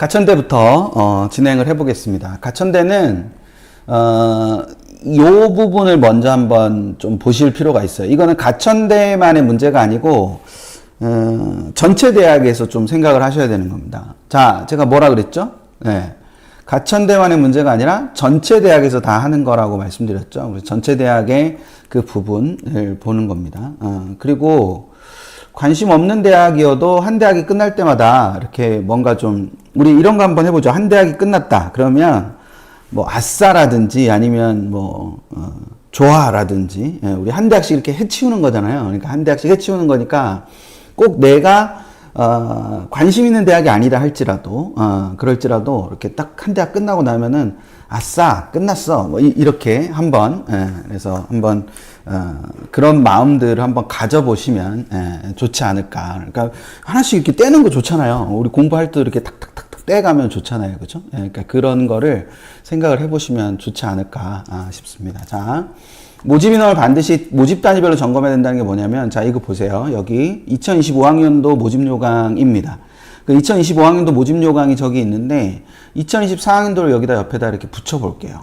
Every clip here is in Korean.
가천대부터 진행을 해보겠습니다. 가천대는 요 부분을 먼저 한번 좀 보실 필요가 있어요. 이거는 가천대만의 문제가 아니고 전체 대학에서 좀 생각을 하셔야 되는 겁니다. 자, 제가 뭐라 그랬죠? 네. 가천대만의 문제가 아니라 전체 대학에서 다 하는 거라고 말씀드렸죠. 그래서 전체 대학의 그 부분을 보는 겁니다. 그리고 관심 없는 대학이어도 한 대학이 끝날 때마다 이렇게 뭔가 좀 우리 이런 거 한번 해보죠. 한 대학이 끝났다. 그러면 뭐 아싸라든지 아니면 뭐 좋아라든지 우리 한 대학씩 이렇게 해치우는 거잖아요. 그러니까 한 대학씩 해치우는 거니까 꼭 내가 관심 있는 대학이 아니다 할지라도 그럴지라도 이렇게 딱 한 대학 끝나고 나면은 아싸 끝났어 뭐 이렇게 한번 그래서 한번 그런 마음들을 한번 가져보시면 좋지 않을까. 그러니까 하나씩 이렇게 떼는 거 좋잖아요. 우리 공부할 때 이렇게 탁탁탁탁 떼가면 좋잖아요, 그렇죠? 그러니까 그런 거를 생각을 해보시면 좋지 않을까 싶습니다. 자, 모집 인원을 반드시 모집 단위별로 점검해야 된다는 게 뭐냐면, 자, 이거 보세요. 여기 2025학년도 모집 요강입니다. 그 2025학년도 모집 요강이 저기 있는데 2024학년도를 여기다 옆에다 이렇게 붙여 볼게요.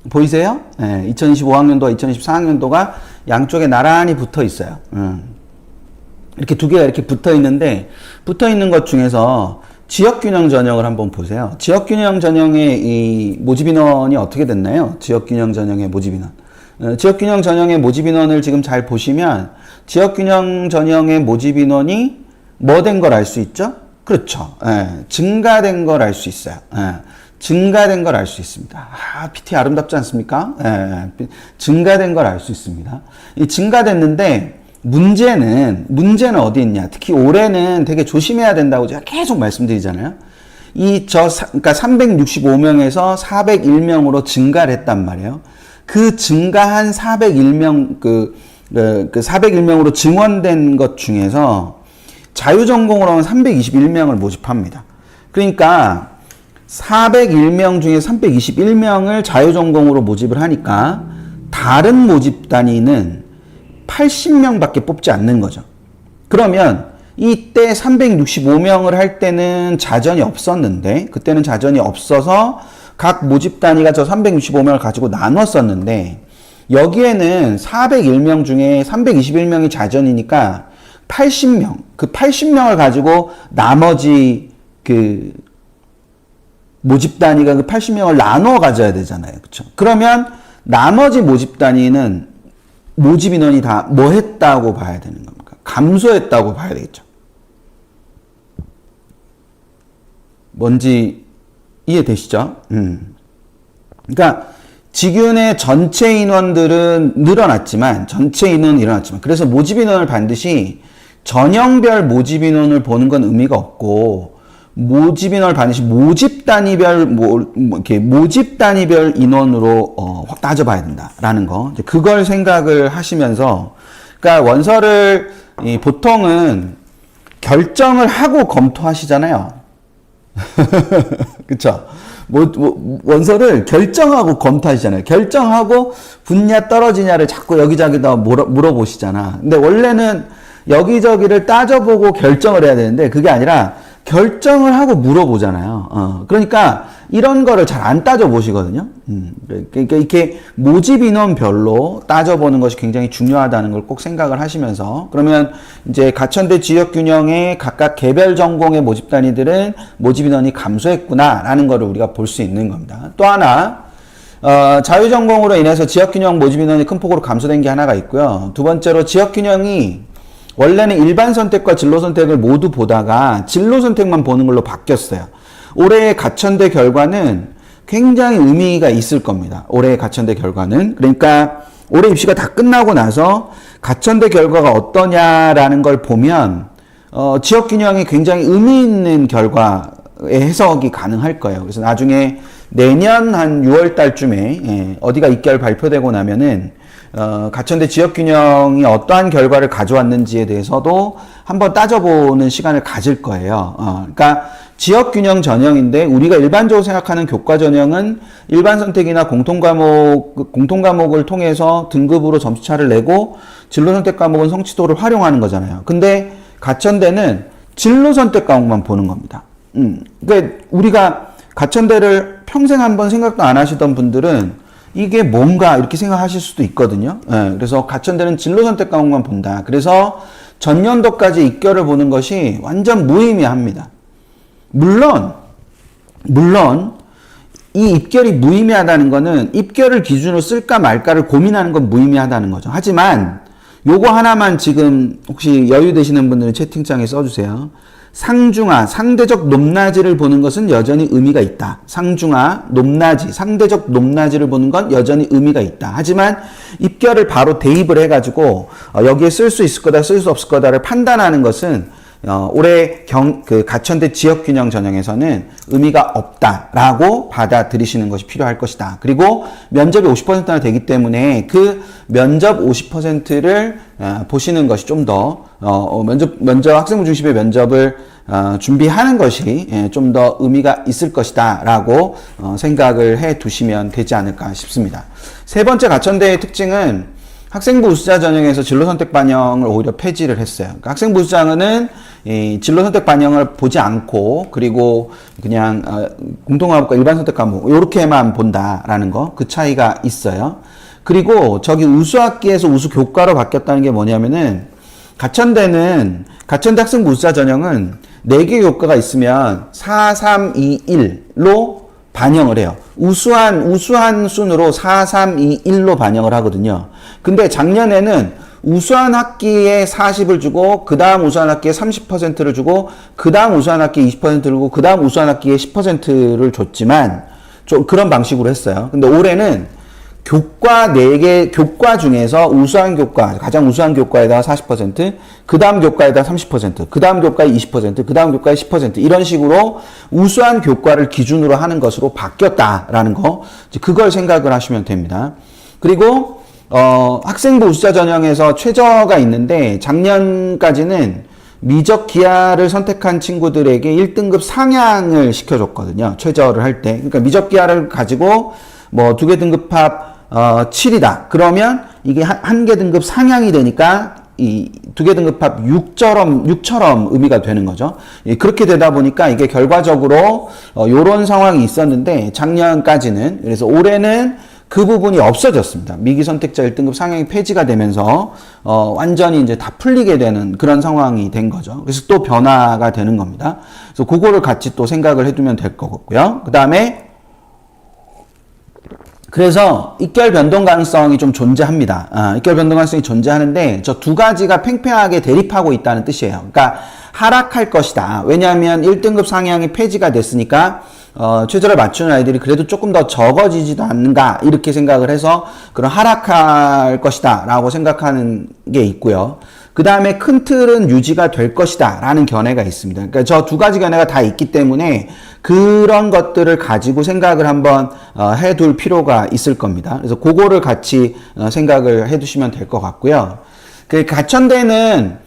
보이세요? 2025학년도와 2024학년도가 양쪽에 나란히 붙어 있어요. 이렇게 두 개가 이렇게 붙어 있는데, 붙어 있는 것 중에서 지역균형 전형을 한번 보세요. 지역균형 전형의 이 모집 인원이 어떻게 됐나요? 지역균형 전형의 모집 인원. 지역균형 전형의 모집 인원을 지금 잘 보시면, 지역균형 전형의 모집 인원이 뭐 된 걸 알 수 있죠? 그렇죠. 증가된 걸 알 수 있어요. 증가된 걸 알 수 있습니다. PT 아름답지 않습니까? 증가된 걸 알 수 있습니다. 이 증가됐는데, 문제는 어디 있냐? 특히 올해는 되게 조심해야 된다고 제가 계속 말씀드리잖아요. 그러니까 365명에서 401명으로 증가를 했단 말이에요. 그 증가한 401명, 그 401명으로 증원된 것 중에서 자유전공으로는 321명을 모집합니다. 그러니까 401명 중에 321명을 자유전공으로 모집을 하니까 다른 모집 단위는 80명밖에 뽑지 않는 거죠. 그러면 이때 365명을 할 때는 자전이 없었는데, 그때는 자전이 없어서 각 모집 단위가 저 365명을 가지고 나눴었는데, 여기에는 401명 중에 321명이 자전이니까 80명, 그 80명을 가지고 나머지 그 모집 단위가 그 80명을 나눠 가져야 되잖아요. 그렇죠? 그러면 나머지 모집 단위는 모집 인원이 다 뭐 했다고 봐야 되는 겁니까? 감소했다고 봐야 되겠죠. 뭔지 이해되시죠? 그러니까 직윤의 전체 인원들은 늘어났지만, 그래서 모집 인원을 반드시 전형별 모집 인원을 보는 건 의미가 없고, 모집 인원을 반드시 모집 단위별 인원으로 따져봐야 된다라는 거. 이제 그걸 생각을 하시면서, 그러니까 원서를 보통은 결정을 하고 검토하시잖아요. 그쵸? 원서를 결정하고 검토하시잖아요. 결정하고 붙냐 떨어지냐를 자꾸 여기저기다 물어보시잖아. 근데 원래는 여기저기를 따져보고 결정을 해야 되는데, 그게 아니라 결정을 하고 물어보잖아요. 그러니까 이런 거를 잘 안 따져보시거든요. 그러니까 이렇게 모집 인원별로 따져보는 것이 굉장히 중요하다는 걸 꼭 생각을 하시면서, 그러면 이제 가천대 지역균형의 각각 개별 전공의 모집 단위들은 모집 인원이 감소했구나라는 거를 우리가 볼 수 있는 겁니다. 또 하나, 자유전공으로 인해서 지역균형 모집 인원이 큰 폭으로 감소된 게 하나가 있고요. 두 번째로 지역균형이 원래는 일반 선택과 진로 선택을 모두 보다가 진로 선택만 보는 걸로 바뀌었어요. 올해의 가천대 결과는 굉장히 의미가 있을 겁니다. 올해의 가천대 결과는. 그러니까 올해 입시가 다 끝나고 나서 가천대 결과가 어떠냐라는 걸 보면 지역균형이 굉장히 의미 있는 결과의 해석이 가능할 거예요. 그래서 나중에 내년 한 6월 달쯤에 어디가 입결 발표되고 나면은 가천대 지역균형이 어떠한 결과를 가져왔는지에 대해서도 한번 따져보는 시간을 가질 거예요. 그러니까 지역균형 전형인데, 우리가 일반적으로 생각하는 교과 전형은 일반 선택이나 공통과목을 통해서 등급으로 점수차를 내고, 진로 선택 과목은 성취도를 활용하는 거잖아요. 근데 가천대는 진로 선택 과목만 보는 겁니다. 그러니까 우리가 가천대를 평생 한번 생각도 안 하시던 분들은 이게 뭔가 이렇게 생각하실 수도 있거든요. 예, 그래서 가천대는 진로 선택 과목만 본다. 그래서 전년도까지 입결을 보는 것이 완전 무의미합니다. 물론 이 입결이 무의미하다는 거는 입결을 기준으로 쓸까 말까를 고민하는 건 무의미하다는 거죠. 하지만 요거 하나만 지금 혹시 여유 되시는 분들은 채팅창에 써주세요. 상중하, 상대적 높낮이를 보는 것은 여전히 의미가 있다. 상중하, 높낮이, 상대적 높낮이를 보는 건 여전히 의미가 있다. 하지만 입결을 바로 대입을 해가지고 여기에 쓸 수 있을 거다, 쓸 수 없을 거다를 판단하는 것은 올해 가천대 지역균형 전형에서는 의미가 없다라고 받아들이시는 것이 필요할 것이다. 그리고 면접이 50%나 되기 때문에 그 면접 50%를 보시는 것이 좀 더 면접 학생부 중심의 면접을 준비하는 것이 좀 더 의미가 있을 것이다라고 생각을 해 두시면 되지 않을까 싶습니다. 세 번째 가천대의 특징은 학생부 우수자 전형에서 진로선택 반영을 오히려 폐지를 했어요. 그러니까 학생부 우수자는 이 진로선택 반영을 보지 않고 그리고 그냥 공통과목과 일반선택 과목 이렇게만 본다라는 거, 그 차이가 있어요. 그리고 저기 우수학기에서 우수교과로 바뀌었다는 게 뭐냐면은 가천대 학생부 우수자 전형은 4개 교과가 있으면 4, 3, 2, 1로 반영을 해요. 우수한 순으로 4, 3, 2, 1로 반영을 하거든요. 근데 작년에는 우수한 학기에 40을 주고 그 다음 우수한 학기에 30%를 주고 그 다음 우수한 학기에 20%를 주고 그 다음 우수한 학기에 10%를 줬지만 좀 그런 방식으로 했어요. 근데 올해는 교과 4개, 교과 중에서 우수한 교과, 가장 우수한 교과에다가 40%, 그 다음 교과에다가 30%, 그 다음 교과에 20%, 그 다음 교과에 10%, 이런 식으로 우수한 교과를 기준으로 하는 것으로 바뀌었다라는 거, 그걸 생각을 하시면 됩니다. 그리고, 학생부 우수자 전형에서 최저가 있는데, 작년까지는 미적 기하를 선택한 친구들에게 1등급 상향을 시켜줬거든요. 최저를 할 때. 그러니까 미적 기하를 가지고, 뭐, 2개 등급합, 7이다. 그러면 이게 한 개 등급 상향이 되니까 이 2개 등급합 6처럼 의미가 되는 거죠. 그렇게 되다 보니까 이게 결과적으로 요런 상황이 있었는데 작년까지는, 그래서 올해는 그 부분이 없어졌습니다. 미기 선택자 1등급 상향이 폐지가 되면서 완전히 이제 다 풀리게 되는 그런 상황이 된 거죠. 그래서 또 변화가 되는 겁니다. 그래서 그거를 같이 또 생각을 해두면 될 것 같고요. 그 다음에 그래서 입결 변동 가능성이 좀 존재합니다. 입결 변동 가능성이 존재하는데 저 두 가지가 팽팽하게 대립하고 있다는 뜻이에요. 그러니까 하락할 것이다. 왜냐하면 1등급 상향이 폐지가 됐으니까 최저를 맞추는 아이들이 그래도 조금 더 적어지지도 않는가 이렇게 생각을 해서 그런 하락할 것이다 라고 생각하는 게 있고요. 그 다음에 큰 틀은 유지가 될 것이다 라는 견해가 있습니다. 그러니까 저 두 가지 견해가 다 있기 때문에 그런 것들을 가지고 생각을 한번 해둘 필요가 있을 겁니다. 그래서 그거를 같이 생각을 해두시면 될 것 같고요. 그 가천대는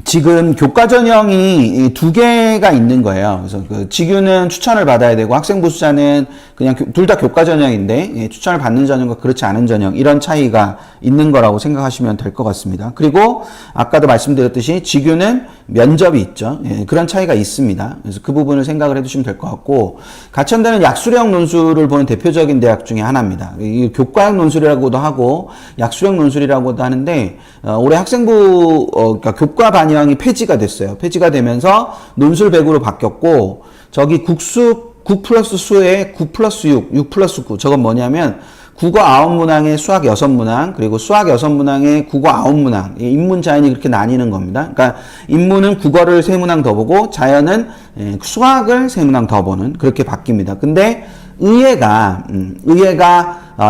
지금 교과 전형이 2개가 있는 거예요. 그래서 그 직유는 추천을 받아야 되고 학생부 수자는 그냥 둘 다 교과 전형인데 추천을 받는 전형과 그렇지 않은 전형, 이런 차이가 있는 거라고 생각하시면 될 것 같습니다. 그리고 아까도 말씀드렸듯이 직유는 면접이 있죠. 그런 차이가 있습니다. 그래서 그 부분을 생각을 해두시면 될 것 같고, 가천대는 약수령 논술을 보는 대표적인 대학 중에 하나입니다. 이 교과형 논술이라고도 하고 약수령 논술이라고도 하는데 올해 학생부 그러니까 교과 반영이 폐지가 됐어요. 폐지가 되면서 논술 100으로 바뀌었고, 저기 국수 9 플러스 수에 9 플러스 6, 6 플러스 9. 저건 뭐냐면 국어 9문항에 수학 6문항, 그리고 수학 6문항에 국어 9문항. 인문, 자연이 그렇게 나뉘는 겁니다. 그러니까 인문은 국어를 3문항 더 보고 자연은 수학을 3문항 더 보는, 그렇게 바뀝니다. 근데 의예가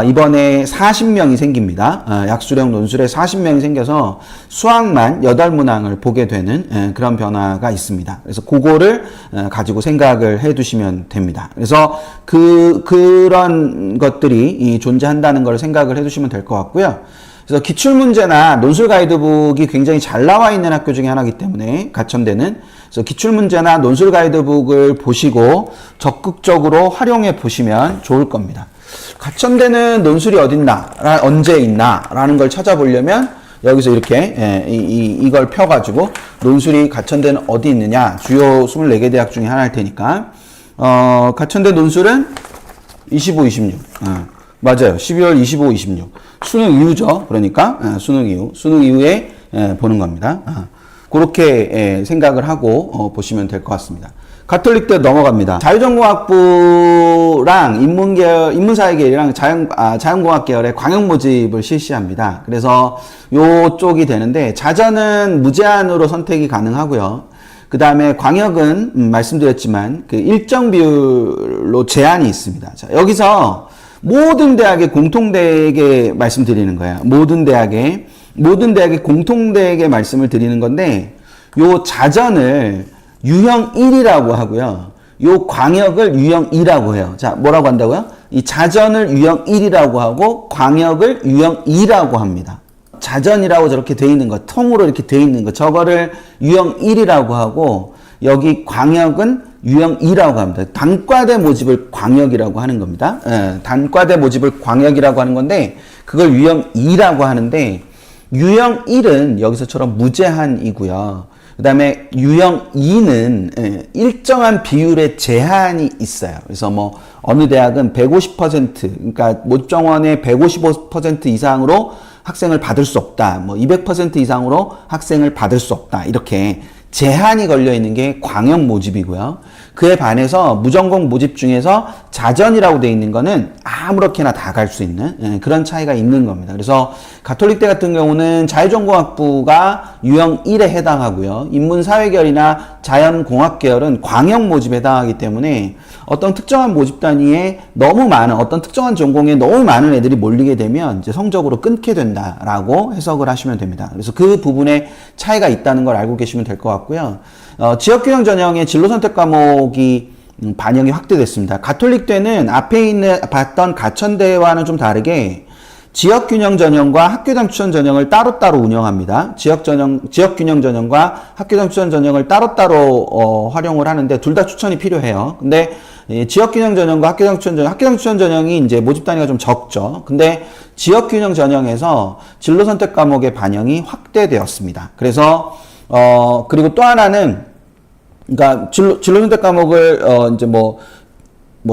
이번에 40명이 생깁니다. 약수령 논술에 40명이 생겨서 수학만 8문항을 보게 되는 그런 변화가 있습니다. 그래서 그거를 가지고 생각을 해 두시면 됩니다. 그래서 그런 것들이 존재한다는 걸 생각을 해 두시면 될 것 같고요. 그래서 기출문제나 논술 가이드북이 굉장히 잘 나와 있는 학교 중에 하나이기 때문에 가천대는, 그래서 기출문제나 논술 가이드북을 보시고 적극적으로 활용해 보시면 좋을 겁니다. 가천대는 논술이 어딨나, 언제 있나 라는 걸 찾아보려면 여기서 이렇게 이걸 펴가지고 논술이 가천대는 어디 있느냐, 주요 24개 대학 중에 하나일 테니까 가천대 논술은 25, 26 맞아요. 12월 25, 26 수능 이후죠. 그러니까 수능 이후에 보는 겁니다. 그렇게 생각을 하고 보시면 될 것 같습니다. 가톨릭대 넘어갑니다. 자유전공학부랑 인문사회계열이랑 자연공학 계열의 광역 모집을 실시합니다. 그래서 요쪽이 되는데, 자전은 무제한으로 선택이 가능하고요. 그 다음에 광역은 말씀드렸지만 그 일정 비율로 제한이 있습니다. 자, 여기서 모든 대학의 공통되게 말씀드리는 거예요. 모든 대학의 공통되게 말씀을 드리는 건데, 요 자전을 유형 1이라고 하고요. 요 광역을 유형 2라고 해요. 자, 뭐라고 한다고요? 이 자전을 유형 1이라고 하고 광역을 유형 2라고 합니다. 자전이라고 저렇게 돼 있는 거, 통으로 이렇게 돼 있는 거, 저거를 유형 1이라고 하고, 여기 광역은 유형 2라고 합니다. 단과대 모집을 광역이라고 하는 겁니다. 단과대 모집을 광역이라고 하는 건데, 그걸 유형 2라고 하는데, 유형 1은 여기서처럼 무제한이고요. 그 다음에 유형 2는 일정한 비율의 제한이 있어요. 그래서 뭐 어느 대학은 150%, 그러니까 모집 정원의 155% 이상으로 학생을 받을 수 없다. 뭐 200% 이상으로 학생을 받을 수 없다. 이렇게 제한이 걸려 있는 게 광역 모집이고요. 그에 반해서 무전공 모집 중에서 자전이라고 되어 있는 거는 아무렇게나 다 갈 수 있는 그런 차이가 있는 겁니다. 그래서 가톨릭대 같은 경우는 자유전공학부가 유형 1에 해당하고요. 인문사회계열이나 자연공학계열은 광역 모집에 해당하기 때문에 어떤 특정한 모집 단위에 너무 많은, 어떤 특정한 전공에 너무 많은 애들이 몰리게 되면 이제 성적으로 끊게 된다라고 해석을 하시면 됩니다. 그래서 그 부분에 차이가 있다는 걸 알고 계시면 될 것 같고요. 지역균형 전형의 진로 선택 과목이 반영이 확대됐습니다. 가톨릭대는 앞에 봤던 가천대와는 좀 다르게 지역균형 전형과 학교당 추천 전형을 따로따로 운영합니다. 지역균형 전형과 학교당 추천 전형을 따로따로 활용을 하는데 둘 다 추천이 필요해요. 근데 지역균형 전형과 학교당 추천 전형이 이제 모집 단위가 좀 적죠. 근데 지역균형 전형에서 진로 선택 과목의 반영이 확대되었습니다. 그래서 그리고 또 하나는, 그러니까 진로 선택 과목을 이제 뭐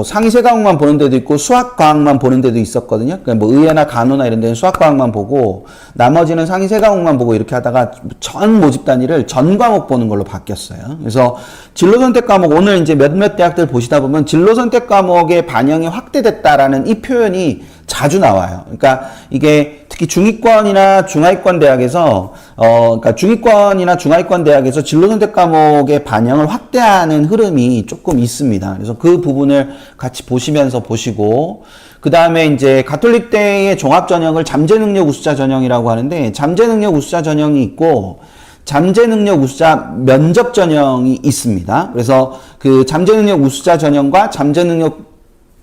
상위 세 과목만 보는 데도 있고 수학 과학만 보는 데도 있었거든요. 그러니까 뭐 의예나 간호나 이런 데는 수학 과학만 보고 나머지는 상위 세 과목만 보고 이렇게 하다가 전 모집 단위를 전 과목 보는 걸로 바뀌었어요. 그래서 진로 선택 과목, 오늘 이제 몇몇 대학들 보시다 보면 진로 선택 과목의 반영이 확대됐다라는 이 표현이 자주 나와요. 그러니까 이게 특히 중위권이나 중하위권 대학에서 그러니까 중위권이나 중하위권 대학에서 진로 선택 과목의 반영을 확대하는 흐름이 조금 있습니다. 그래서 그 부분을 같이 보시면서 보시고, 그 다음에 이제 가톨릭대의 종합 전형을 잠재 능력 우수자 전형이라고 하는데, 잠재 능력 우수자 전형이 있고 잠재 능력 우수자 면접 전형이 있습니다. 그래서 그 잠재 능력 우수자 전형과 잠재 능력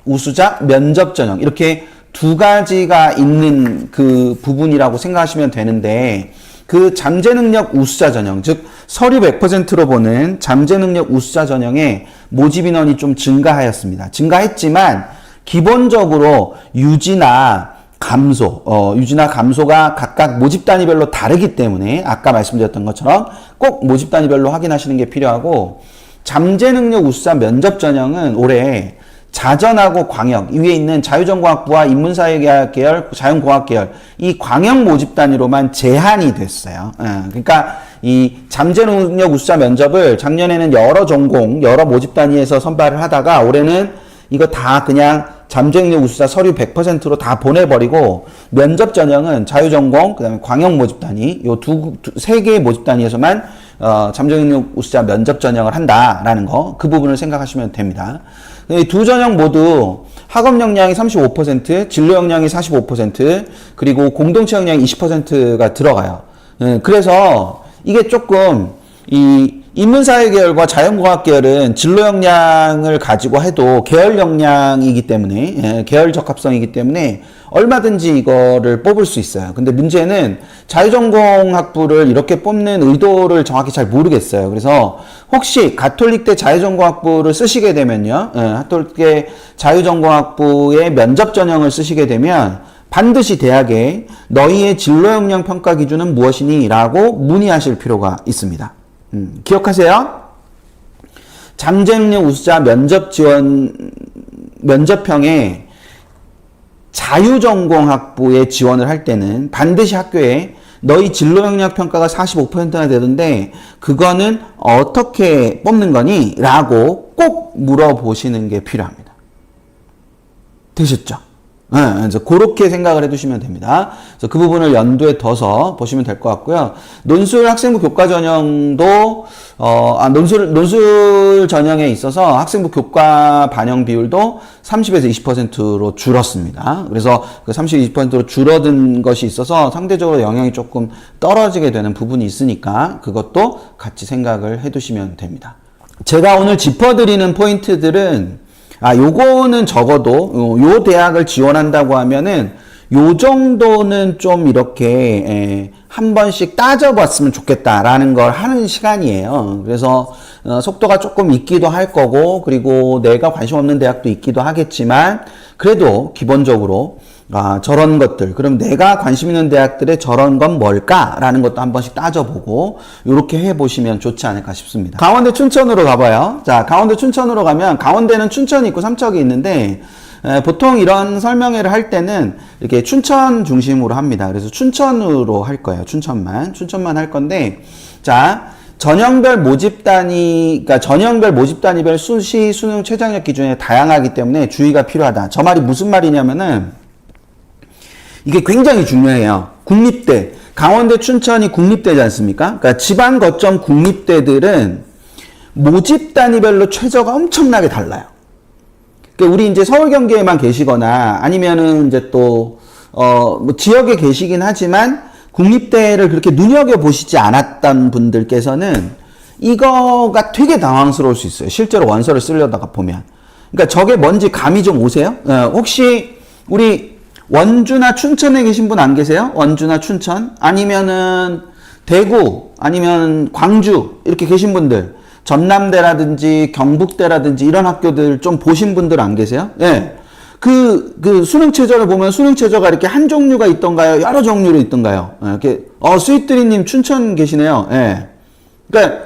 우수자 면접 전형, 이렇게 두 가지가 있는 그 부분이라고 생각하시면 되는데, 그 잠재 능력 우수자 전형, 즉 서류 100%로 보는 잠재 능력 우수자 전형의 모집 인원이 좀 증가하였습니다. 증가했지만 기본적으로 유지나 감소가 각각 모집 단위별로 다르기 때문에 아까 말씀드렸던 것처럼 꼭 모집 단위별로 확인하시는 게 필요하고, 잠재 능력 우수자 면접 전형은 올해 자전하고 광역, 이 위에 있는 자유전공학부와 인문사회계열, 자연공학계열, 이 광역 모집 단위로만 제한이 됐어요. 그러니까 이 잠재 능력 우수자 면접을 작년에는 여러 전공, 여러 모집 단위에서 선발을 하다가 올해는 이거 다 그냥 잠재 능력 우수자 서류 100%로 다 보내버리고, 면접 전형은 자유전공, 그 다음에 광역 모집 단위, 요 세 개의 모집 단위에서만 잠재 능력 우수자 면접 전형을 한다라는 거, 그 부분을 생각하시면 됩니다. 이 두 전형 모두 학업 역량이 35%, 진로 역량이 45%, 그리고 공동체 역량이 20%가 들어가요. 그래서 이게 조금 이 인문사회 계열과 자연공학 계열은 진로 역량을 가지고 해도 계열 역량이기 때문에, 계열 적합성이기 때문에 얼마든지 이거를 뽑을 수 있어요. 근데 문제는 자유전공학부를 이렇게 뽑는 의도를 정확히 잘 모르겠어요. 그래서 혹시 가톨릭대 자유전공학부를 쓰시게 되면요, 가톨릭대 자유전공학부의 면접 전형을 쓰시게 되면 반드시 대학에 너희의 진로 역량 평가 기준은 무엇이니? 라고 문의하실 필요가 있습니다. 기억하세요. 잠재능력 우수자 면접형에 자유전공학부에 지원을 할 때는 반드시 학교에 너희 진로 역량 평가가 45%나 되던데 그거는 어떻게 뽑는 거니? 라고 꼭 물어보시는 게 필요합니다. 되셨죠? 네, 이제 그렇게 생각을 해두시면 됩니다. 그래서 그 부분을 연두에 둬서 보시면 될 것 같고요. 논술 학생부 교과 전형도 논술 전형에 있어서 학생부 교과 반영 비율도 30에서 20%로 줄었습니다. 그래서 그 30, 20%로 줄어든 것이 있어서 상대적으로 영향이 조금 떨어지게 되는 부분이 있으니까 그것도 같이 생각을 해두시면 됩니다. 제가 오늘 짚어드리는 포인트들은 요거는 적어도 요 대학을 지원한다고 하면은 요 정도는 좀 이렇게 한 번씩 따져봤으면 좋겠다라는 걸 하는 시간이에요. 그래서 속도가 조금 있기도 할 거고, 그리고 내가 관심 없는 대학도 있기도 하겠지만 그래도 기본적으로 저런 것들, 그럼 내가 관심 있는 대학들의 저런 건 뭘까라는 것도 한 번씩 따져보고 이렇게 해보시면 좋지 않을까 싶습니다. 강원대 춘천으로 가봐요. 자, 강원대 춘천으로 가면 강원대는 춘천이 있고 삼척이 있는데 보통 이런 설명회를 할 때는 이렇게 춘천 중심으로 합니다. 그래서 춘천으로 할 거예요. 춘천만 할 건데, 자, 전형별 모집 단위별 수시 수능 최저학력 기준이 다양하기 때문에 주의가 필요하다. 저 말이 무슨 말이냐면은 이게 굉장히 중요해요. 국립대, 강원대, 춘천이 국립대지 않습니까? 그러니까 지방 거점 국립대들은 모집 단위별로 최저가 엄청나게 달라요. 그러니까 우리 이제 서울 경기에만 계시거나 아니면은 이제 또 뭐 지역에 계시긴 하지만 국립대를 그렇게 눈여겨 보시지 않았던 분들께서는 이거가 되게 당황스러울 수 있어요. 실제로 원서를 쓰려다가 보면. 그러니까 저게 뭔지 감이 좀 오세요? 혹시 우리 원주나 춘천에 계신 분 안 계세요? 원주나 춘천? 아니면은 대구, 아니면 광주 이렇게 계신 분들, 전남대라든지 경북대라든지 이런 학교들 좀 보신 분들 안 계세요? 예. 그 수능 최저를 보면 수능 최저가 이렇게 한 종류가 있던가요? 여러 종류로 있던가요? 예, 이렇게 스윗드리님 춘천 계시네요. 예. 그러니까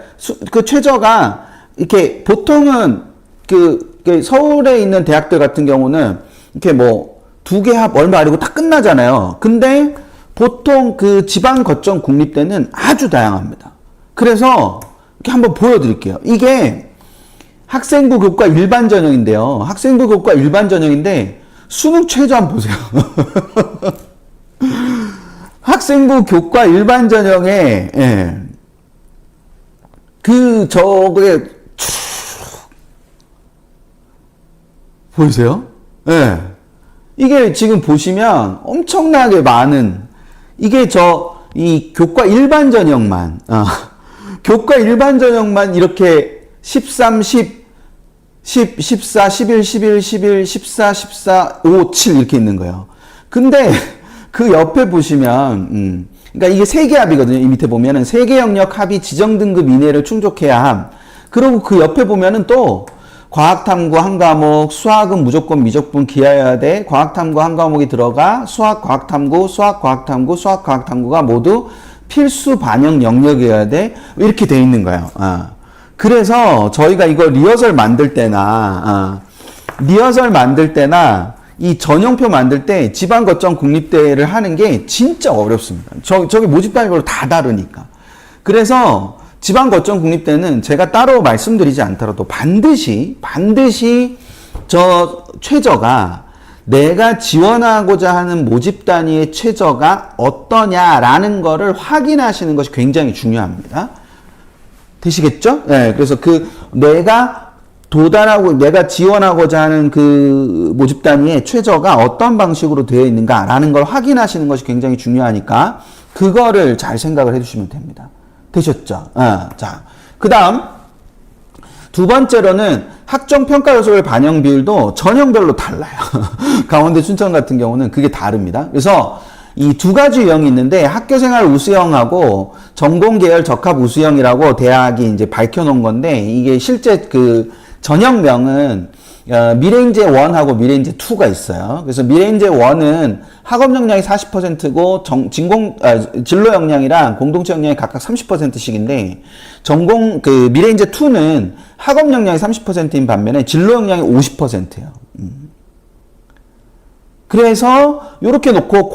그 최저가 이렇게 보통은 그 서울에 있는 대학들 같은 경우는 이렇게 뭐 두 개 합 얼마 아니고 다 끝나잖아요. 근데 보통 그 지방 거점 국립대는 아주 다양합니다. 그래서 이렇게 한번 보여드릴게요. 이게 학생부 교과 일반 전형인데요. 학생부 교과 일반 전형인데 수능 최저 한번 보세요. 학생부 교과 일반 전형에 저게 보이세요? 예. 이게 지금 보시면 엄청나게 많은, 이게 이 교과 일반 전형만, 교과 일반 전형만 이렇게 13, 10, 14, 11, 11, 11, 14, 14, 5, 7 이렇게 있는 거예요. 근데 그 옆에 보시면, 그러니까 이게 세개 합이거든요. 이 밑에 보면은 세개 영역 합이 지정 등급 이내를 충족해야 함. 그리고 그 옆에 보면은 또 과학탐구 한 과목, 수학은 무조건 미적분 기하여야 돼. 과학탐구 한 과목이 들어가 수학, 과학탐구, 수학, 과학탐구, 수학, 과학탐구가 모두 필수 반영 영역이어야 돼. 이렇게 돼 있는 거예요. 그래서 저희가 이거 리허설 만들 때나 이 전형표 만들 때 지방 거점 국립대를 하는 게 진짜 어렵습니다. 저기 모집 단위별로 다 다르니까. 그래서 지방 거점 국립대는 제가 따로 말씀드리지 않더라도 반드시 저 최저가 내가 지원하고자 하는 모집 단위의 최저가 어떠냐라는 거를 확인하시는 것이 굉장히 중요합니다. 되시겠죠? 네, 그래서 내가 지원하고자 하는 그 모집 단위의 최저가 어떤 방식으로 되어 있는가라는 걸 확인하시는 것이 굉장히 중요하니까 그거를 잘 생각을 해주시면 됩니다. 되셨죠? 자, 그 다음 두 번째로는 학종 평가 요소별 반영 비율도 전형별로 달라요. 강원대 춘천 같은 경우는 그게 다릅니다. 그래서 이 두 가지 유형이 있는데 학교생활 우수형하고 전공계열 적합 우수형이라고 대학이 이제 밝혀놓은 건데 이게 실제 그 전형명은 미래인재 1하고 미래인재 2가 있어요. 그래서 미래인재 1은 학업 역량이 40%고 진로 역량이랑 공동체 역량이 각각 30%씩인데 미래인재 2는 학업 역량이 30%인 반면에 진로 역량이 50%예요. 그래서 이렇게 놓고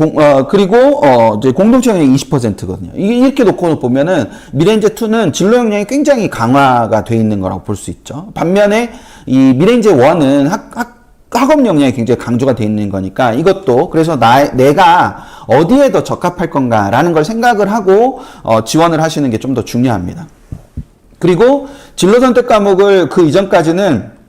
이제 공동체 역량이 20%거든요. 이렇게 놓고 보면은 미래인재 2는 진로 역량이 굉장히 강화가 돼 있는 거라고 볼 수 있죠. 반면에 이 미래인재 1은 학업 역량이 굉장히 강조가 돼 있는 거니까 이것도 그래서 내가 어디에 더 적합할 건가라는 걸 생각을 하고 지원을 하시는 게 좀 더 중요합니다. 그리고 진로 선택 과목을 그 이전까지는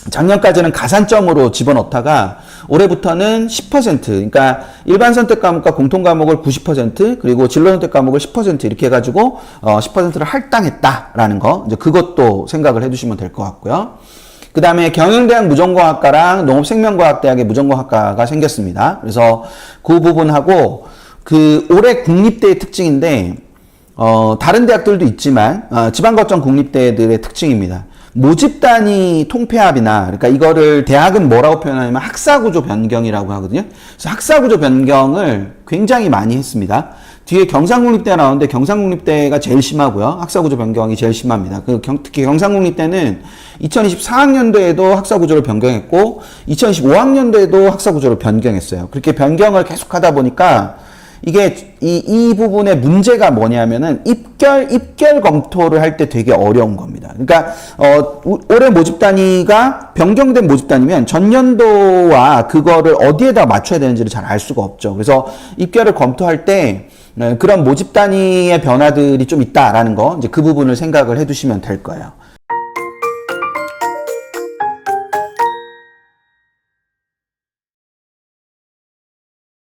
작년까지는 가산점으로 집어넣다가 올해부터는 10%, 그러니까 일반 선택 과목과 공통 과목을 90%, 그리고 진로 선택 과목을 10% 이렇게 해가지고 10%를 할당했다라는 거, 이제 그것도 생각을 해두시면 될 것 같고요. 그 다음에 경영대학 무전공학과랑 농업생명과학대학의 무전공학과가 생겼습니다. 그래서 그 부분하고 올해 국립대의 특징인데 다른 대학들도 있지만 지방거점 국립대들의 특징입니다. 모집단위 통폐합이나, 그러니까 이거를 대학은 뭐라고 표현하냐면 학사구조 변경이라고 하거든요. 그래서 학사구조 변경을 굉장히 많이 했습니다. 뒤에 경상국립대가 나오는데 경상국립대가 제일 심하고요. 학사구조 변경이 제일 심합니다. 특히 경상국립대는 2024학년도에도 학사구조를 변경했고 2025학년도에도 학사구조를 변경했어요. 그렇게 변경을 계속 하다 보니까 이게 이 부분의 문제가 뭐냐면은 입결 검토를 할 때 되게 어려운 겁니다. 그러니까 올해 모집 단위가 변경된 모집 단위면 전년도와 그거를 어디에다 맞춰야 되는지를 잘 알 수가 없죠. 그래서 입결을 검토할 때 그런 모집 단위의 변화들이 좀 있다라는 거, 이제 그 부분을 생각을 해두시면 될 거예요.